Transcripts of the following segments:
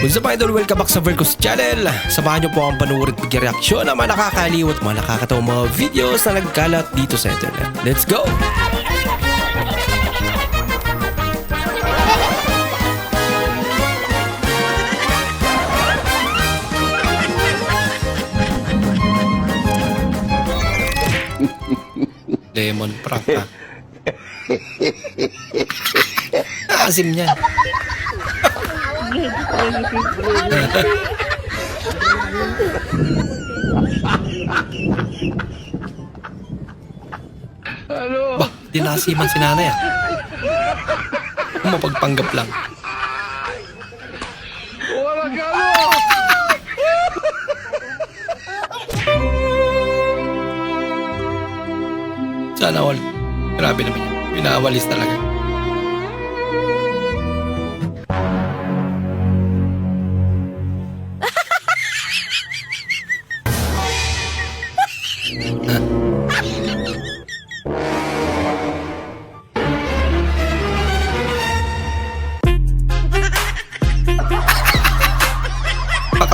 What's up idol? Welcome back sa Vercos Channel. Samahan niyo po ang panuorin at reaksyon ng mga nakakaliw at mga nakakatawang mga videos na nagkalat dito sa internet. Let's go! Lemon prank ha. Asim niya. Bah, dinasiman si nanay ah. Mapagpanggap lang. Sana all. Grabe naman yan. Pinawalis talaga.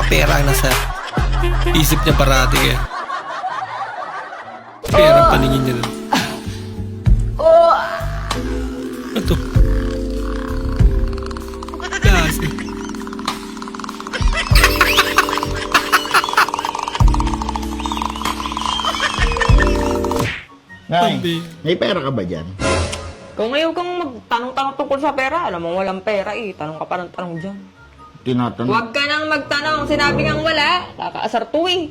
Pera ang nasa isip niya parati kaya. Pera ang paningin niya doon. Ano to? Kasi. Nay, may pera ka ba dyan? Kung ngayon kang magtanong-tanong tungkol sa pera, alam mo walang pera eh. Tanong ka pa ng tanong dyan. Tinatanong. Huwag ka nang magtanong. Sinabi ngang wala. Kakaasar to eh.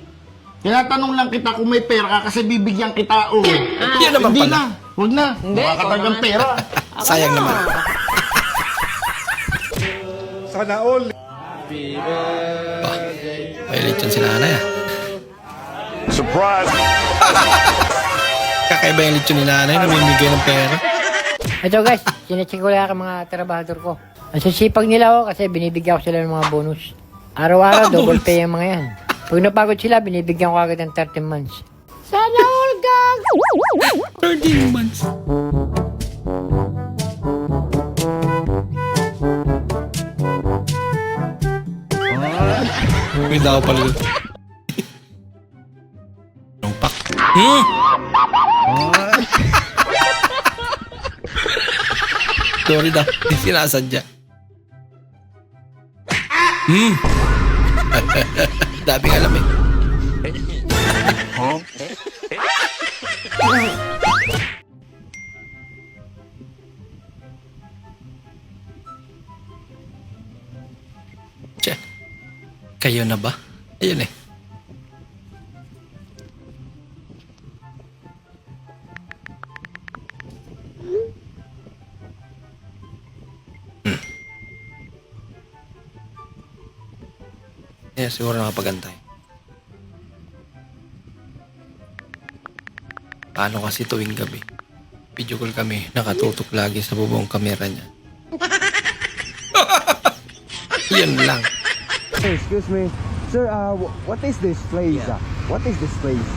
Tinatanong lang kita kung may pera ka kasi bibigyan kita. Oh. Yan naman Hindi pala. na. Huwag na. Hindi, Makakatagang ikaw pera. Sayang naman. Sana all. May lechon si nanay ah. Surprise! Kakaiba yung lechon ni nanay na mamimigay ng pera. Ito guys, sinecheck ko lang ang mga trabahador ko. Ang sisipag nila ako kasi binibigyan ko sila ng mga bonus. Araw-araw, double pay ang mga yan. Pag napagod sila, binibigyan ko agad ng 13 months. Sana all gang! 13 months. May daw pala doon. Rumpak. Sorry daw, hindi sinasadya. Daming alam eh. Tse, kayo na ba? Ayun eh. Yeah, siguro nakapagantay. Paano kasi tuwing gabi? Video call kami, nakatutok lagi sa bubong kamera niya. Yan lang. Excuse me, sir. What is this place? What is this place?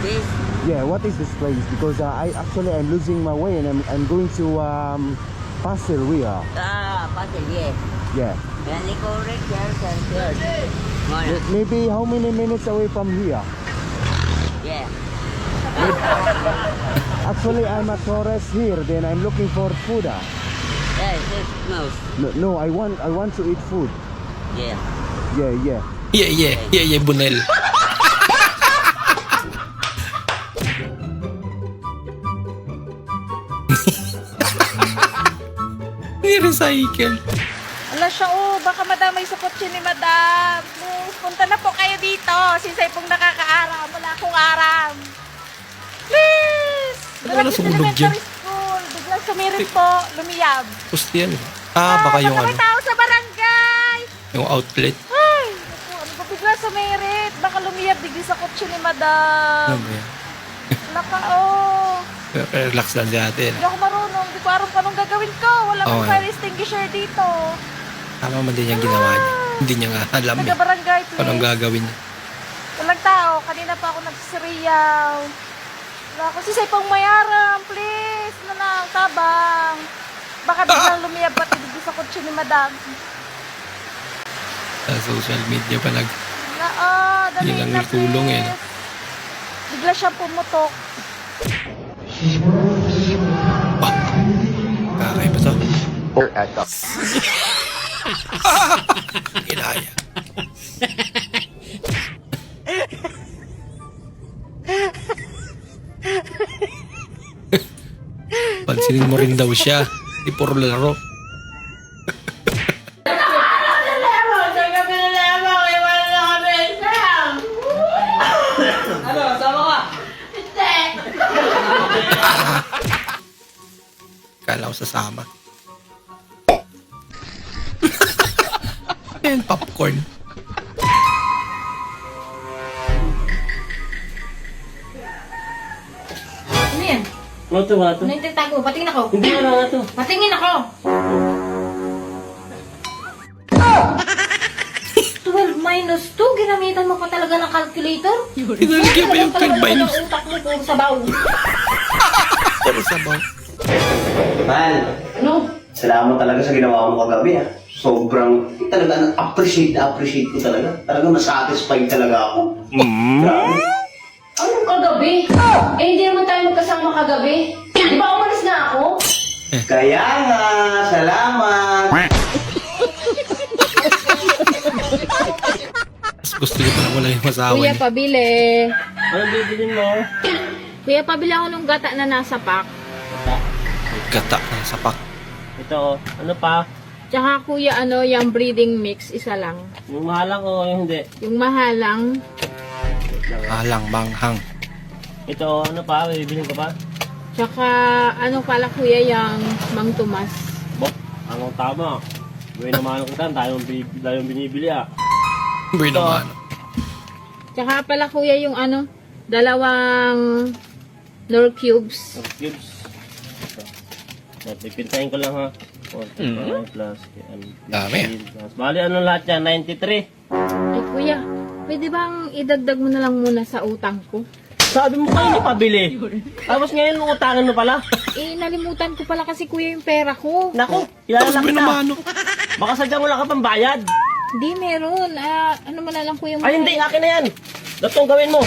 Space? Yeah, what is this place? Because I'm losing my way and I'm going to Pasir Ria. Pasir, yeah. Yeah. Yan, correct, here. Maybe how many minutes away from here? Yeah. Actually, I'm a tourist here. Then I'm looking for food. Yeah, it's No, I want to eat food. Yeah. Yeah. Yeah, Bunel. Ni-recycle. Ala siya, baka madamay sa kotse ni madam. Please, punta na po kayo dito. Sinsay pong nakakaaram. Wala akong aram. Please! Wala Malapit sa sumunod elementary yan. school. Biglang sumirit po, lumiyab. Post yan eh. Baka yung baka may ano, tao sa barangay. yung outlet. Ay, naku, ano ba bigla sumirit? Baka lumiyab digdi sa kotse ni madam. Ano ba yan? Naka, Relax lang si ate. Hindi ako marunong. Hindi ko aram kung anong gagawin ko. Wala akong fire extinguisher dito. Tama man din yung ginawa niya. Hindi niya nga alam eh. Taga-barangay, Kung anong please. gagawin niya. Walang tao. Kanina pa ako nagsisiriyaw. Wala ako. Sisay pang mayaram, please. Nanang, tabang. Baka biglang lumiyab pati dito sa kotse ni madam. Sa social media pa Dali Yun ang na, tulong eh, no? please. Bigla siyang pumutok. Kakaiba to. Kinaya. Pansinin mo rin daw siya. Di puro laro. Ano, sama ka? Kala ko sasama. Yan, popcorn. Ano yan? Ano to? Ano yung tinatago? Patingin ako. Hindi mo na to. Patingin ako. 12 minus 2? Ginamitan mo pa talaga ng calculator? Inalagyan ba yung 12 minus? Ang utak mo puro sabaw. Puro sabaw. Man, Ano? salamat talaga sa ginawa mo kagabi ah. Sobrang, talaga, appreciate ko talaga. Talaga masatisfied talaga ako. Grabe. Anong kagabi? Eh, hindi naman tayo magkasama kagabi. Di ba umalis na ako? Kaya nga, salamat. Mas gusto niya pala wala yung asawa Kuya, niya. pabili. Ano bibilin mo? Kuya, pabili ako ng gata na nasa pack. Gata ng sapak. Ito, ano pa? Tsaka kuya, yung breeding mix, isa lang. Yung mahalang o yung hindi? Yung mahalang, Alang manghang. Ito, ano pa? Bibilin ko pa? tsaka pala kuya, yung Mang Tomas. Bok, anong tama? Gawin naman ko tan, tayong binibili ah. Bird naman. Tsaka pala kuya, yung dalawang Lord Cubes. Of cubes. Ito. Pipintahin ko lang ha. 45 plus, Dami. plus. Bali, ano lahat yan? 93. Ay kuya, pwede bang idagdag mo na lang muna sa utang ko? Sabi mo kayo ni pabili. Tapos ngayon, utangan mo pala. Eh, nalimutan ko pala kasi kuya yung pera ko. Naku, kilala Tapos lang kita. binamano. Baka sadyang wala ka pang bayad. Hindi meron. Ano man na lang kuya mo. Ay, hindi. Akin na yan. Datong gawin mo.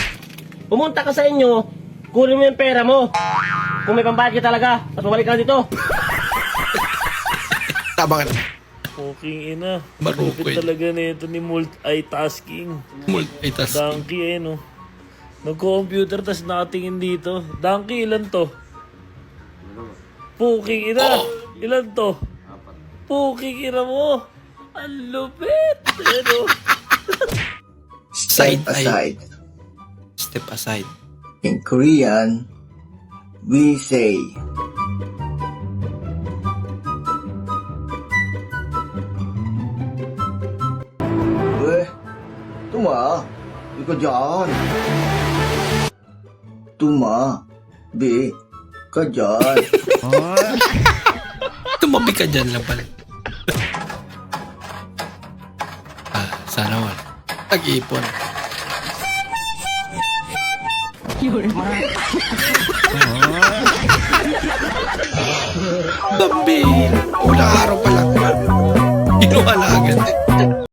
Pumunta ka sa inyo, kunin mo yung pera mo. Kung may pambayad ka talaga, at bumalik ka dito. Tabangan. Fucking ina. Marukoy. Lupit talaga nito ni multitasking. Multitask. Donkey Nag-computer tas nakatingin dito. Donkey, ilan to? Fucking ina. Ilan to? Fucking ina mo. Ang lupit. Ano? Side eye. aside. Step aside. In Korean, we say, Weh, tuma, ika dyan. Tuma, be, ka dyan. Tumabi ka dyan lang pala. Sana wala. Tag-ipon. Dambi. Ulang araw pa lang. Inuhalagan.